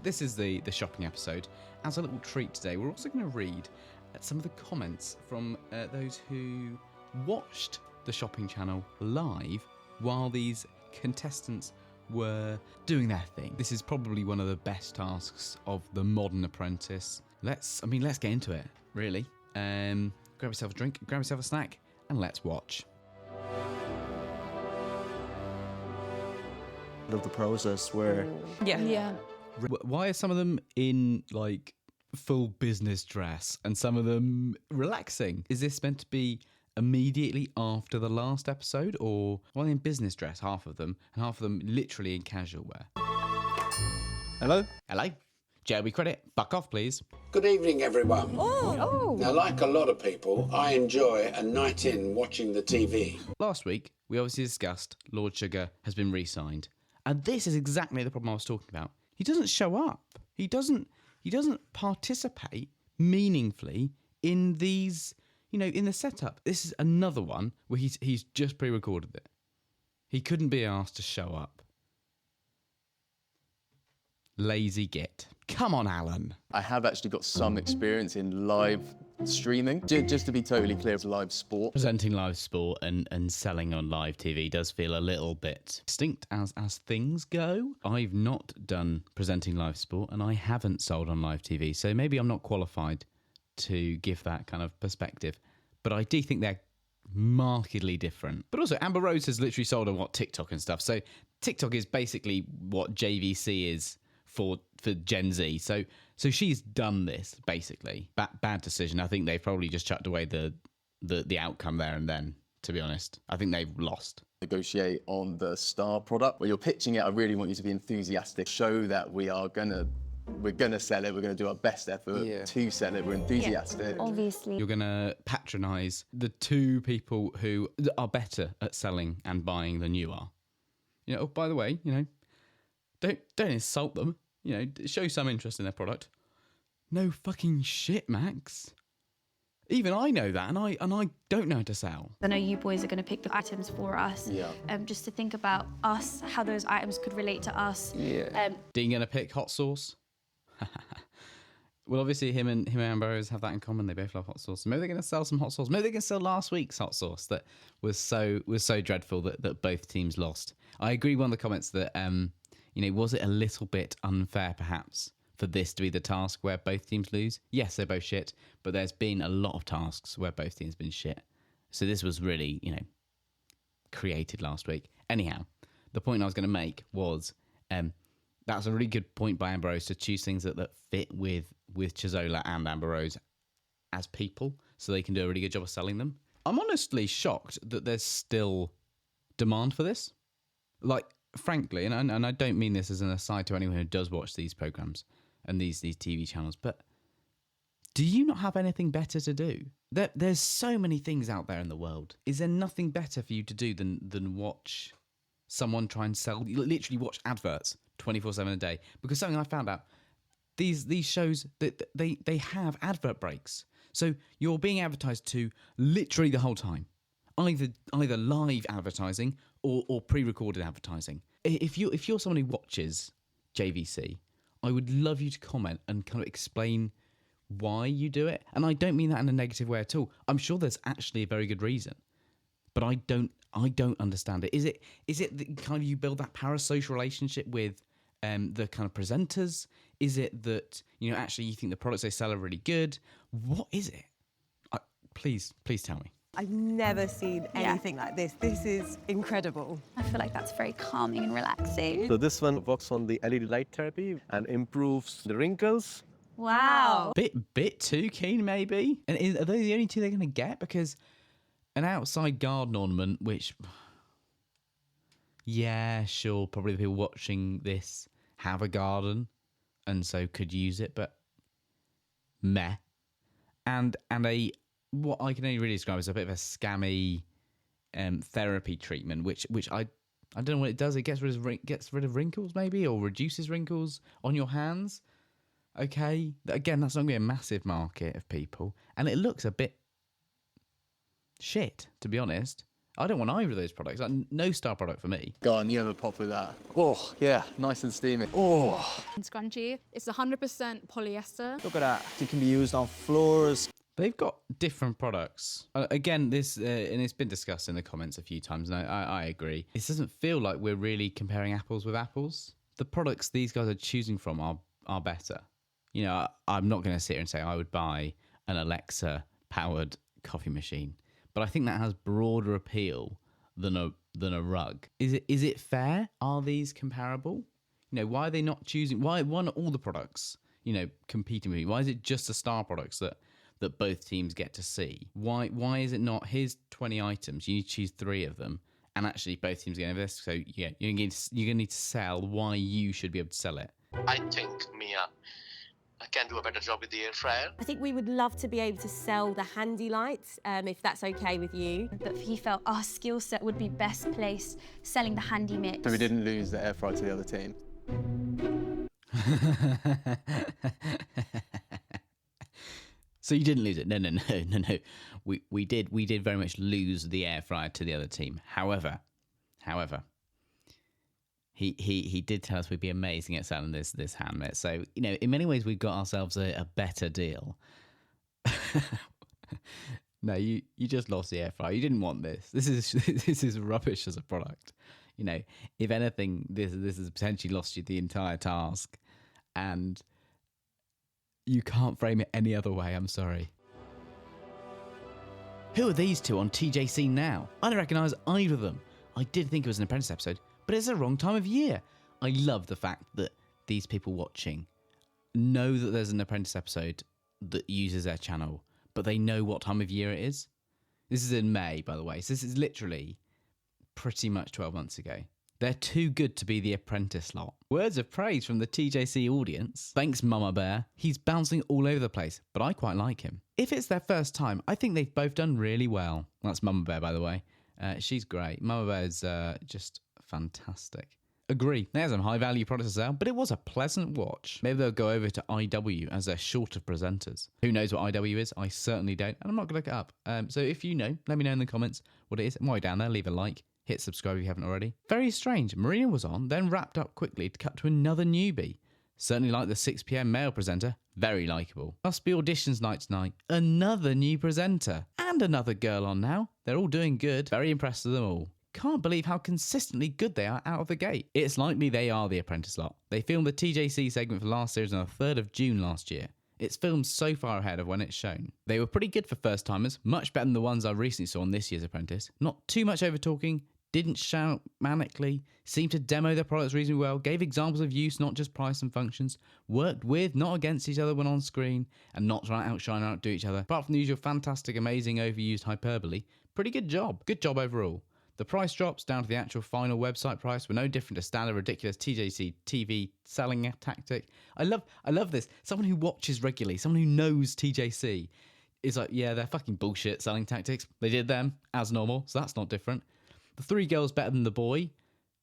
This is the shopping episode. As a little treat today, we're also going to read some of the comments from those who watched the shopping channel live while these contestants were doing their thing. This is probably one of the best tasks of the modern Apprentice. Let's get into it, really. Grab yourself a drink, grab yourself a snack, and let's watch. Of the process where Yeah. Why are some of them in like full business dress and some of them relaxing? Is this meant to be immediately after the last episode, or well, in business dress, half of them, and half of them literally in casual wear? Hello? JLB credit, buck off please. Good evening, everyone. Oh. Now, like a lot of people, I enjoy a night in watching the TV. Last week we obviously discussed Lord Sugar has been re-signed, and this is exactly the problem I was talking about. He doesn't show up. He doesn't participate meaningfully in these, in the setup. This is another one where he's just pre-recorded it. He couldn't be asked to show up. Lazy git. Come on, Alan. I have actually got some experience in live streaming. Just to be totally clear, it's live sport. Presenting live sport and selling on live TV does feel a little bit distinct as things go. I've not done presenting live sport and I haven't sold on live TV, so maybe I'm not qualified to give that kind of perspective. But I do think they're markedly different. But also, Amber Rose has literally sold on TikTok and stuff. So TikTok is basically what JVC is for Gen Z. So she's done this, basically. Bad decision. I think they've probably just chucked away the outcome there and then, to be honest. I think they've lost. Negotiate on the star product. When you're pitching it, I really want you to be enthusiastic. Show that we're gonna sell it. We're gonna do our best effort to sell it. We're enthusiastic. Yeah, obviously. You're gonna patronise the two people who are better at selling and buying than you are. Oh, by the way, don't insult them. Show some interest in their product. No fucking shit, Max. Even I know that, and I don't know how to sell. I know you boys are going to pick the items for us. Yeah. Just to think about us, how those items could relate to us. Yeah. Dean gonna pick hot sauce. Well, obviously him and Amber Rose have that in common. They both love hot sauce. Maybe they're gonna sell some hot sauce. Maybe they're gonna sell last week's hot sauce that was so dreadful that both teams lost. I agree with one of the comments that was it a little bit unfair perhaps for this to be the task where both teams lose? Yes, they're both shit, but there's been a lot of tasks where both teams have been shit. So this was really, created last week. Anyhow, the point I was going to make was that's a really good point by Amber Rose to choose things that fit with Chizola and Amber Rose as people so they can do a really good job of selling them. I'm honestly shocked that there's still demand for this. Like, frankly, and I don't mean this as an aside to anyone who does watch these programs and these TV channels, but do you not have anything better to do? There's so many things out there in the world. Is there nothing better for you to do than watch someone try and sell? You literally watch adverts 24/7 a day. Because something I found out, these shows that they have advert breaks, so you're being advertised to literally the whole time. Either live advertising or pre-recorded advertising. If you're someone who watches JVC, I would love you to comment and kind of explain why you do it. And I don't mean that in a negative way at all. I'm sure there's actually a very good reason, but I don't understand it. Is it that kind of you build that parasocial relationship with the kind of presenters? Is it that actually you think the products they sell are really good? What is it? Please tell me. I've never seen anything like this. This is incredible. I feel like that's very calming and relaxing. So this one works on the LED light therapy and improves the wrinkles. Wow. Bit too keen, maybe? And are they the only two they're going to get? Because an outside garden ornament, which, yeah, sure, probably the people watching this have a garden and so could use it, but meh. And what I can only really describe as a bit of a scammy therapy treatment, which I don't know what it does. It gets rid of wrinkles, maybe, or reduces wrinkles on your hands. Okay, again, that's not going to be a massive market of people, and it looks a bit shit, to be honest. I don't want either of those products. Like, no star product for me. Go on, you have a pop with that. Oh, yeah, nice and steamy. Oh. Scrunchy. It's 100% polyester. Look at that. It can be used on floors. They've got different products. Again, this and it's been discussed in the comments a few times, and I agree. It doesn't feel like we're really comparing apples with apples. The products these guys are choosing from are better. You know, I'm not going to sit here and say I would buy an Alexa-powered coffee machine, but I think that has broader appeal than a rug. Is it fair? Are these comparable? You know, why are they not choosing? Why not all the products? You know, competing with me? Why is it just the star products that both teams get to see? Why is it not, here's 20 items, you need to choose 3 of them, and actually both teams are going to have this, so yeah, you're going to need to sell why you should be able to sell it. I think Mia can do a better job with the air fryer. I think we would love to be able to sell the handy lights, if that's okay with you. But he felt our skill set would be best placed selling the handy mix. So we didn't lose the air fryer to the other team. So you didn't lose it? No. We did very much lose the air fryer to the other team. However, he did tell us we'd be amazing at selling this hand mitt. So, you know, in many ways we got ourselves a better deal. No, you just lost the air fryer. You didn't want this. This is rubbish as a product. You know, if anything, this has potentially lost you the entire task, and you can't frame it any other way, I'm sorry. Who are these two on TJC now? I don't recognise either of them. I did think it was an Apprentice episode, but it's the wrong time of year. I love the fact that these people watching know that there's an Apprentice episode that uses their channel, but they know what time of year it is. This is in May, by the way, so this is literally pretty much 12 months ago. They're too good to be the Apprentice lot. Words of praise from the TJC audience. Thanks, Mama Bear. He's bouncing all over the place, but I quite like him. If it's their first time, I think they've both done really well. That's Mama Bear, by the way. She's great. Mama Bear's just fantastic. Agree, there's some high-value products to sell, but it was a pleasant watch. Maybe they'll go over to IW as they're short of presenters. Who knows what IW is? I certainly don't, and I'm not going to look it up. So if you know, let me know in the comments what it is. And while you're down there, leave a like. Hit subscribe if you haven't already. Very strange. Marina was on, then wrapped up quickly to cut to another newbie. Certainly like the 6 PM male presenter. Very likeable. Must be auditions night tonight. Another new presenter. And another girl on now. They're all doing good. Very impressed with them all. Can't believe how consistently good they are out of the gate. It's likely they are the Apprentice lot. They filmed the TJC segment for last series on the 3rd of June last year. It's filmed so far ahead of when it's shown. They were pretty good for first timers, much better than the ones I recently saw on this year's Apprentice. Not too much over talking, didn't shout manically, seemed to demo their products reasonably well, gave examples of use, not just price and functions, worked with, not against each other when on screen, and not trying to outshine or outdo each other. Apart from the usual fantastic, amazing, overused hyperbole, pretty good job. Good job overall. The price drops down to the actual final website price were no different to standard ridiculous TJC TV selling tactic. I love this. Someone who watches regularly, someone who knows TJC is like, yeah, they're fucking bullshit selling tactics. They did them as normal, so that's not different. The 3 girls better than the boy,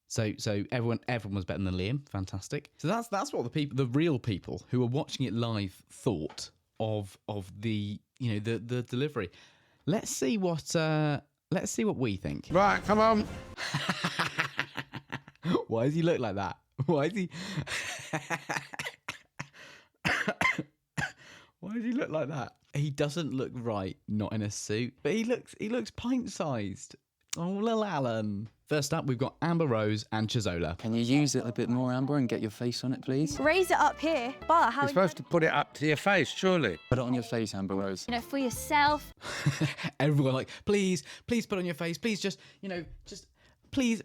so everyone was better than Liam. Fantastic. So that's what the real people who were watching it live thought of the the delivery. Let's see what we think. Right, come on. Why does he look like that? Why is he? Why does he look like that? He doesn't look right, not in a suit, but he looks pint-sized. Oh, little Alan. First up, we've got Amber Rose and Chizola. Can you use it a bit more, Amber, and get your face on it, please? Raise it up here. But how You're supposed to put it up to your face, surely. Put it on your face, Amber Rose. you know, for yourself. Everyone like, please put it on your face. Please just please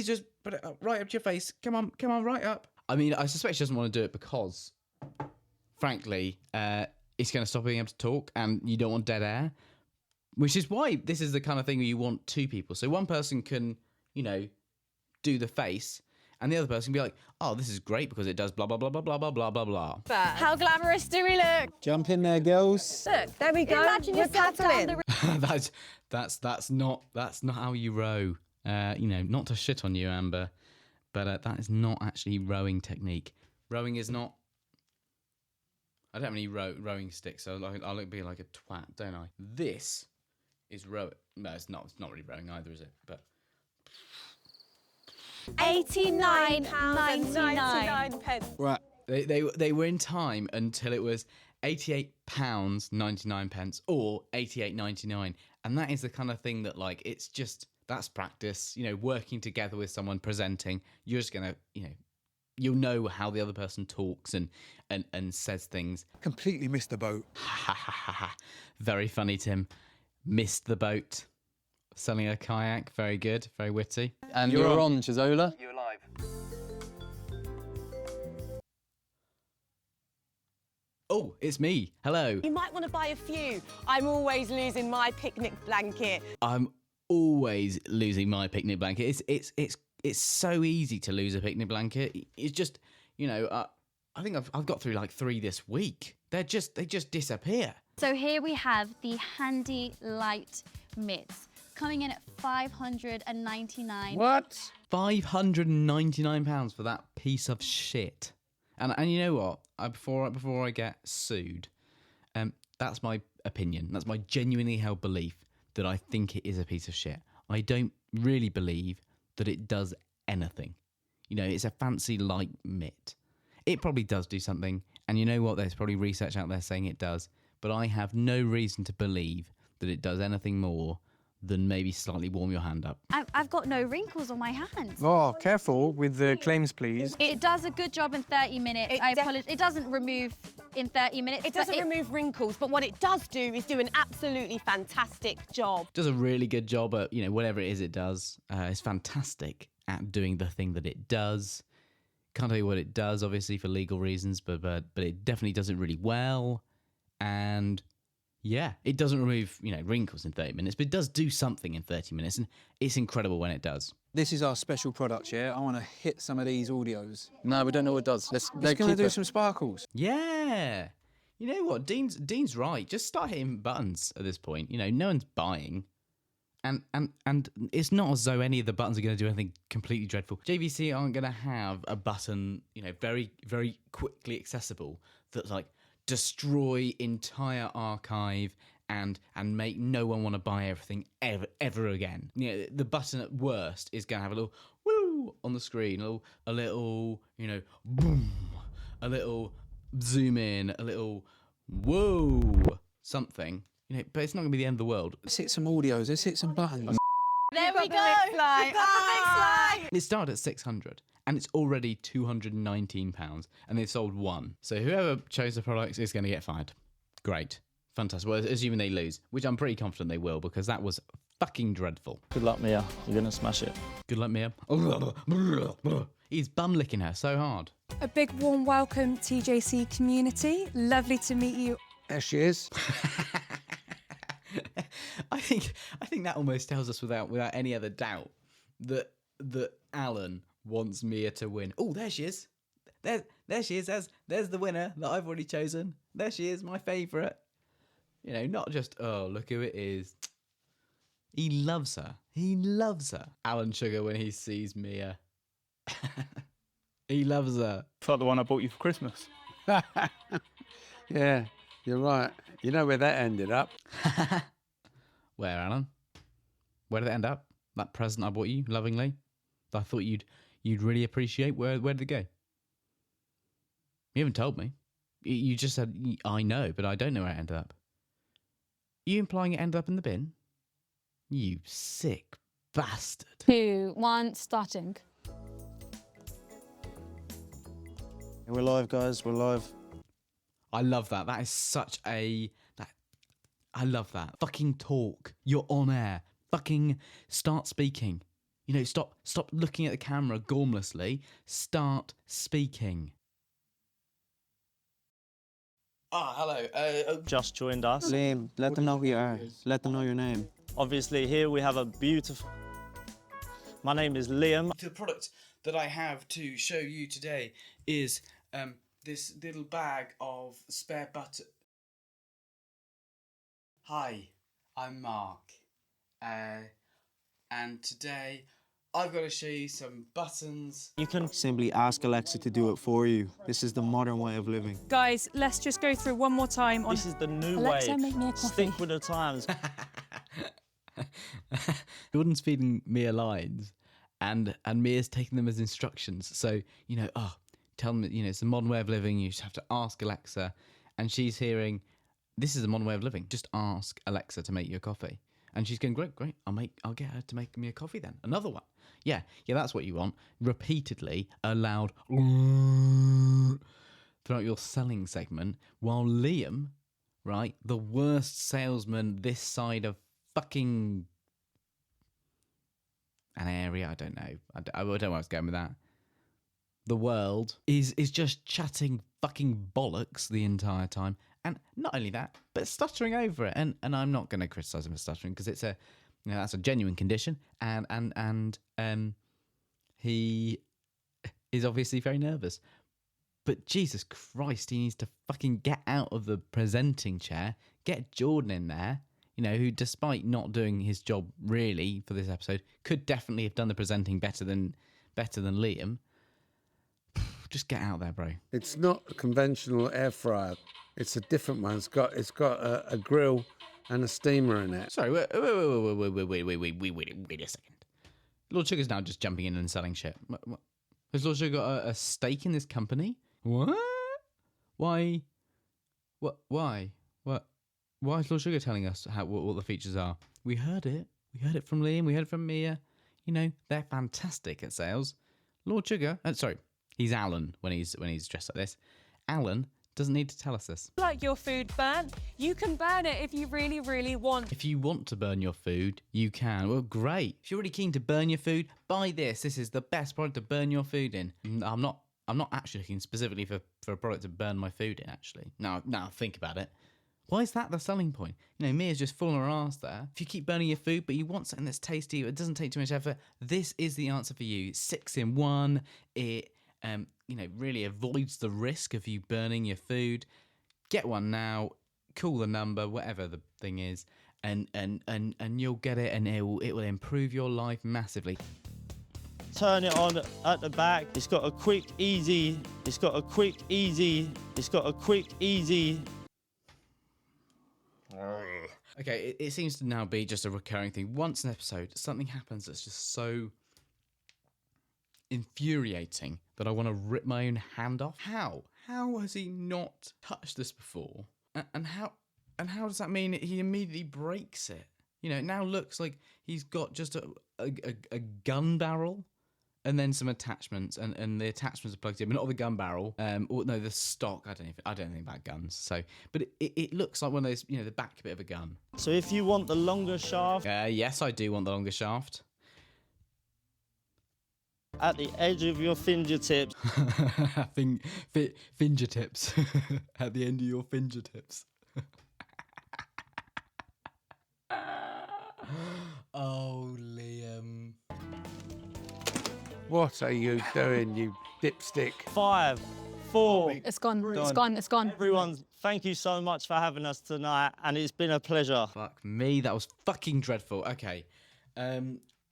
just put it up, right up to your face. Come on, right up. I mean, I suspect she doesn't want to do it because, frankly, it's going to stop being able to talk, and you don't want dead air. Which is why this is the kind of thing where you want 2 people. So one person can, do the face, and the other person can be like, oh, this is great because it does blah, blah, blah, blah, blah, blah, blah, blah, blah. How glamorous do we look? Jump in there, girls. Look, there we go. Imagine We're yourself down paddling. the That's not how you row. Not to shit on you, Amber, but that is not actually rowing technique. Rowing is not. I don't have any rowing sticks, so I'll be like a twat, don't I? This is rowing. No, it's not. It's not really rowing either, is it? But £89.99. Right. they were in time until it was £88.99 or 88.99, and that is the kind of thing that, like, it's just, that's practice. You know, working together with someone, presenting. You're just gonna, you know, you'll know how the other person talks and says things. Completely missed the boat. Ha ha ha ha. Very funny, Tim. Missed the boat. Selling a kayak. Very good. Very witty. And you're on, Chizola. You're live. Oh, it's me. Hello. You might want to buy a few. I'm always losing my picnic blanket. I'm always losing my picnic blanket. It's so easy to lose a picnic blanket. It's just, you know, I think I've got through like 3 this week. They just disappear. So here we have the Handy Light Mitts, coming in at £599. What? £599 for that piece of shit. And you know what? Before I get sued, that's my opinion. That's my genuinely held belief that I think it is a piece of shit. I don't really believe that it does anything. You know, it's a fancy light mitt. It probably does do something, and you know what? There's probably research out there saying it does, but I have no reason to believe that it does anything more than maybe slightly warm your hand up. I've got no wrinkles on my hands. Oh, careful with the claims, please. It does a good job in 30 minutes. I apologize. It doesn't remove in 30 minutes. It doesn't remove wrinkles, but what it does do is do an absolutely fantastic job. Does a really good job at, you know, whatever it is it does. It's fantastic at doing the thing that it does. Can't tell you what it does, obviously, for legal reasons, but it definitely does it really well. And yeah, it doesn't remove, you know, wrinkles in 30 minutes, but it does do something in 30 minutes, and it's incredible when it does. This is our special product, yeah? I want to hit some of these audios. No, we don't know what it does. Let's going to do some sparkles. Yeah. You know what? Dean's right. Just start hitting buttons at this point. You know, no one's buying. And it's not as though any of the buttons are going to do anything completely dreadful. JVC aren't going to have a button, you know, very, very quickly accessible that, like, destroy entire archive and make no one want to buy everything ever again. You know, the button at worst is going to have a little woo on the screen, a little, you know, boom, a little zoom in, a little whoa, something. You know, but it's not going to be the end of the world. Let's hit some audios. Let's hit some buttons. There we go. It started at 600 and it's already £219 and they've sold one. So whoever chose the products is going to get fired. Great. Fantastic. Well, assuming they lose, which I'm pretty confident they will, because that was fucking dreadful. Good luck, Mia. You're going to smash it. Good luck, Mia. He's bum licking her so hard. A big warm welcome, TJC community. Lovely to meet you. There she is. I think that almost tells us without any other doubt that Alan wants Mia to win. Oh, there she is. There she is. There's the winner that I've already chosen. There she is, my favourite. You know, not just, oh, look who it is. He loves her. He loves her. Alan Sugar when he sees Mia. He loves her. It's like the one I bought you for Christmas. Yeah, you're right. You know where that ended up? Where, Alan? Where did it end up? That present I bought you, lovingly? That I thought you'd really appreciate. Where did it go? You haven't told me. You just said, I know, but I don't know where it ended up. Are you implying it ended up in the bin? You sick bastard. 2, 1, starting. We're live, guys. We're live. I love that. That is such a... I love that. Fucking talk. You're on air. Fucking start speaking. You know, stop looking at the camera gormlessly. Start speaking. Hello. Just joined us. Liam, let them know who you are. Let them know your name. Obviously, here we have a beautiful... My name is Liam. The product that I have to show you today is this little bag of spare butter. Hi, I'm Mark. And today I've got to show you some buttons. You can Simply ask Alexa to do it for you. This is the modern way of living. Guys, let's just go through one more time on... This is the new Alexa, way. make me a coffee. Stick with the times. Jordan's feeding Mia lines, and Mia's taking them as instructions. So, tell them, it's a modern way of living. You just have to ask Alexa. And she's hearing, this is a modern way of living. Just ask Alexa to make you a coffee. And she's going, great. I'll get her to make me a coffee then. Another one. Yeah, that's what you want. Repeatedly, a loud throughout your selling segment, while Liam, right, the worst salesman this side of fucking an area, I don't know. I don't know where I was going with that. The world is just chatting fucking bollocks the entire time. And not only that, but stuttering over it. And I'm not going to criticise him for stuttering because it's that's a genuine condition. And he is obviously very nervous. But Jesus Christ, he needs to fucking get out of the presenting chair, get Jordan in there, who, despite not doing his job really for this episode, could definitely have done the presenting better than Liam. Just get out there, bro. It's not a conventional air fryer. It's a different one. It's got a grill and a steamer in it. Sorry, wait a second. Lord Sugar's now just jumping in and selling shit. What? Has Lord Sugar got a stake in this company? What? Why? What? Why? What? Why is Lord Sugar telling us what the features are? We heard it. We heard it from Liam. We heard it from Mia. They're fantastic at sales. Lord Sugar. Sorry, he's Alan when he's dressed like this. Alan doesn't need to tell us this. Like your food burnt, you can burn it if you really, really want. If you want to burn your food, you can. Well, great. If you're really keen to burn your food, buy this. This is the best product to burn your food in. I'm not actually looking specifically for a product to burn my food in, actually. Now think about it. Why is that the selling point? Mia's just falling her ass there. If you keep burning your food, but you want something that's tasty, it doesn't take too much effort, this is the answer for you. It's 6 in 1. It really avoids the risk of you burning your food. Get one now, call the number, whatever the thing is, and you'll get it, and it will improve your life massively. Turn it on at the back. It's got a quick, easy. Okay, it seems to now be just a recurring thing. Once an episode, something happens that's just so infuriating that I want to rip my own hand off. How has he not touched this before? And how does that mean he immediately breaks it? It now looks like he's got just a gun barrel and then some attachments, and the attachments are plugged in, but not the gun barrel. Or no, the stock. I don't know about guns. So, but it looks like one of those, the back bit of a gun. So if you want the longer shaft, yes, I do want the longer shaft. At the edge of your fingertips. Fingertips. At the end of your fingertips. Oh, Liam. What are you doing, you dipstick? 5, 4. It's gone. Everyone, thank you so much for having us tonight, and it's been a pleasure. Fuck me, that was fucking dreadful. Okay.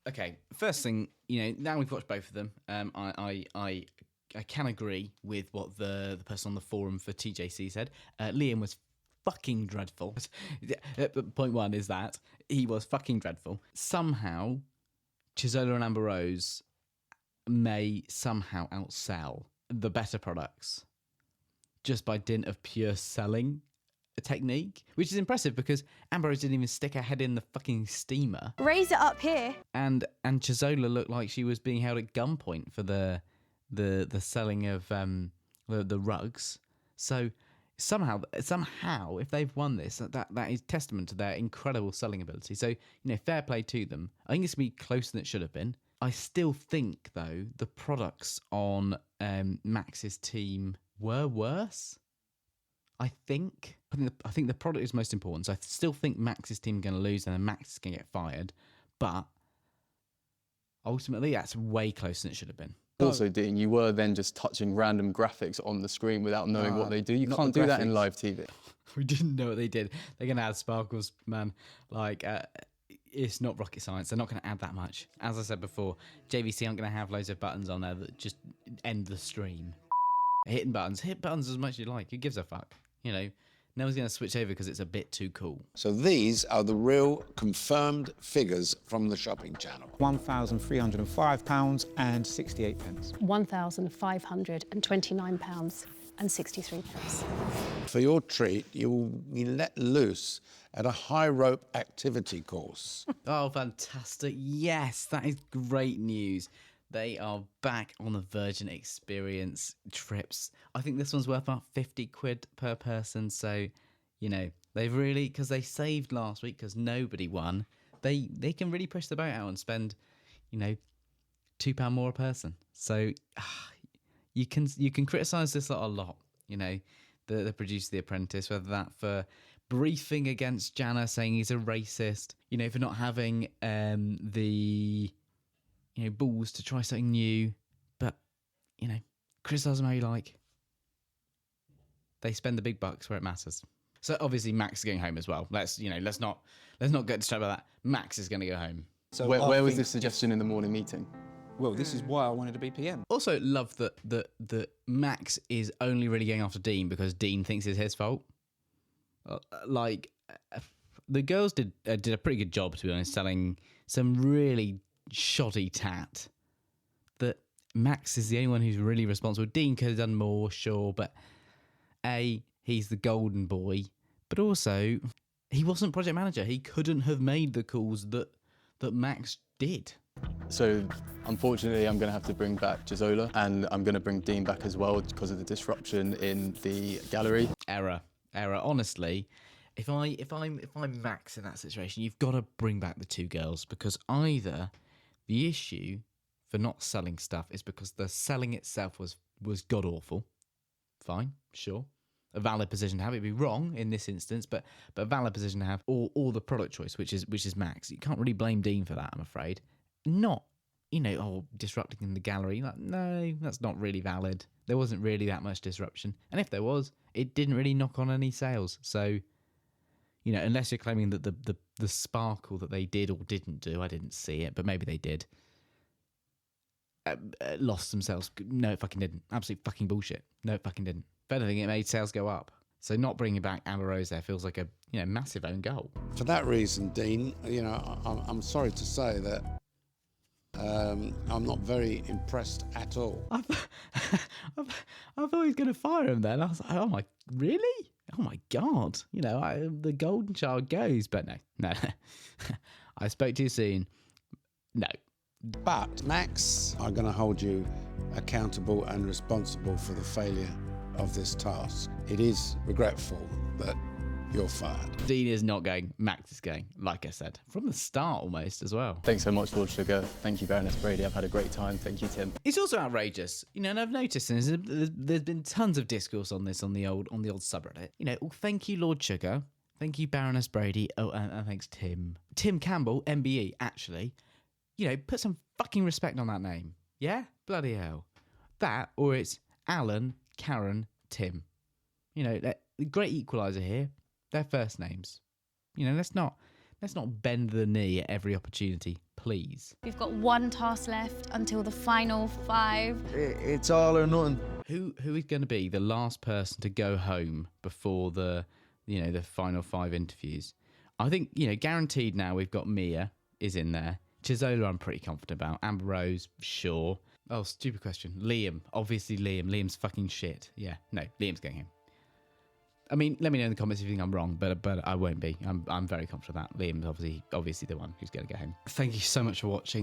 Okay, first thing, now we've watched both of them. I can agree with what the person on the forum for TJC said. Liam was fucking dreadful. Point one is that he was fucking dreadful. Somehow, Chisola and Amber Rose may somehow outsell the better products just by dint of pure selling technique, which is impressive because Amber Rose didn't even stick her head in the fucking steamer. Raise it up here. And Chisola looked like she was being held at gunpoint for the selling of the rugs. So somehow, if they've won this, that is testament to their incredible selling ability. So fair play to them. I think it's gonna be closer than it should have been. I still think though the products on Max's team were worse. I think the product is most important. So I still think Max's team are going to lose and then Max is going to get fired. But ultimately, that's way closer than it should have been. Also, Dean, you were then just touching random graphics on the screen without knowing what they do. You can't do that in live TV. We didn't know what they did. They're going to add sparkles, man. It's not rocket science. They're not going to add that much. As I said before, JVC aren't going to have loads of buttons on there that just end the stream. Hit buttons as much as you like. Who gives a fuck? No one's going to switch over because it's a bit too cool. So these are the real confirmed figures from the shopping channel. £1,305.68. £1,529.63. For your treat, you will be let loose at a high rope activity course. Oh, fantastic. Yes, that is great news. They are back on the Virgin Experience trips. I think this one's worth about 50 quid per person. So, you know, they've really, because they saved last week because nobody won, they can really push the boat out and spend, you know, £2 more a person. So you can criticise this lot a lot, you know, the producer of The Apprentice, whether that for briefing against Jana, saying he's a racist, you know, for not having the... you know, balls to try something new, but, you know, criticise them how you like. They spend the big bucks where it matters. So obviously Max is going home as well. Let's not get distracted by that. Max is going to go home. So where was this suggestion in the morning meeting? Well, this is why I wanted to be PM. Also, love that Max is only really going after Dean because Dean thinks it's his fault. The girls did a pretty good job, to be honest, selling some really shoddy tat that Max is the only one who's really responsible. Dean could have done more, sure, but A, he's the golden boy, but also he wasn't project manager. He couldn't have made the calls that Max did. So unfortunately I'm going to have to bring back Gizola, and I'm going to bring Dean back as well because of the disruption in the gallery. Error. Honestly, if I'm Max in that situation, you've got to bring back the two girls, because either the issue for not selling stuff is because the selling itself was god awful. Fine, sure. A valid position to have. It'd be wrong in this instance, but a valid position to have. Or the product choice, which is Max. You can't really blame Dean for that, I'm afraid. Not, you know, disrupting in the gallery. Like, no, that's not really valid. There wasn't really that much disruption. And if there was, it didn't really knock on any sales. So, you know, unless you're claiming that the sparkle that they did or didn't do, I didn't see it, but maybe they did, lost themselves. No, it fucking didn't. Absolute fucking bullshit. No, it fucking didn't. If anything, it made sales go up. So not bringing back Amber Rose there feels like a, you know, massive own goal. For that reason, Dean, you know, I'm sorry to say that I'm not very impressed at all. I thought he was going to fire him then. I was like, oh my, really? Oh my God. You know, the golden child goes, but no. I spoke too soon. No. But Max, I'm going to hold you accountable and responsible for the failure of this task. It is regretful that you're fired. Dean is not going. Max is going, like I said, from the start almost as well. Thanks so much, Lord Sugar. Thank you, Baroness Brady. I've had a great time. Thank you, Tim. It's also outrageous, you know, and I've noticed, and there's been tons of discourse on this on the old subreddit. You know, thank you, Lord Sugar. Thank you, Baroness Brady. Oh, and thanks, Tim. Tim Campbell, MBE, actually. You know, put some fucking respect on that name. Yeah? Bloody hell. That, or it's Alan, Karen, Tim. You know, the great equaliser here. Their first names. You know, let's not bend the knee at every opportunity, please. We've got one task left until the final 5. It's all or nothing. Who is going to be the last person to go home before the final 5 interviews? I think, you know, guaranteed now we've got Mia is in there. Chizola I'm pretty confident about. Amber Rose, sure. Oh, stupid question. Liam. Obviously Liam. Liam's fucking shit. Yeah, no, Liam's going home. I mean, let me know in the comments if you think I'm wrong, but I won't be. I'm very confident of that. Liam's obviously the one who's going to go home. Thank you so much for watching.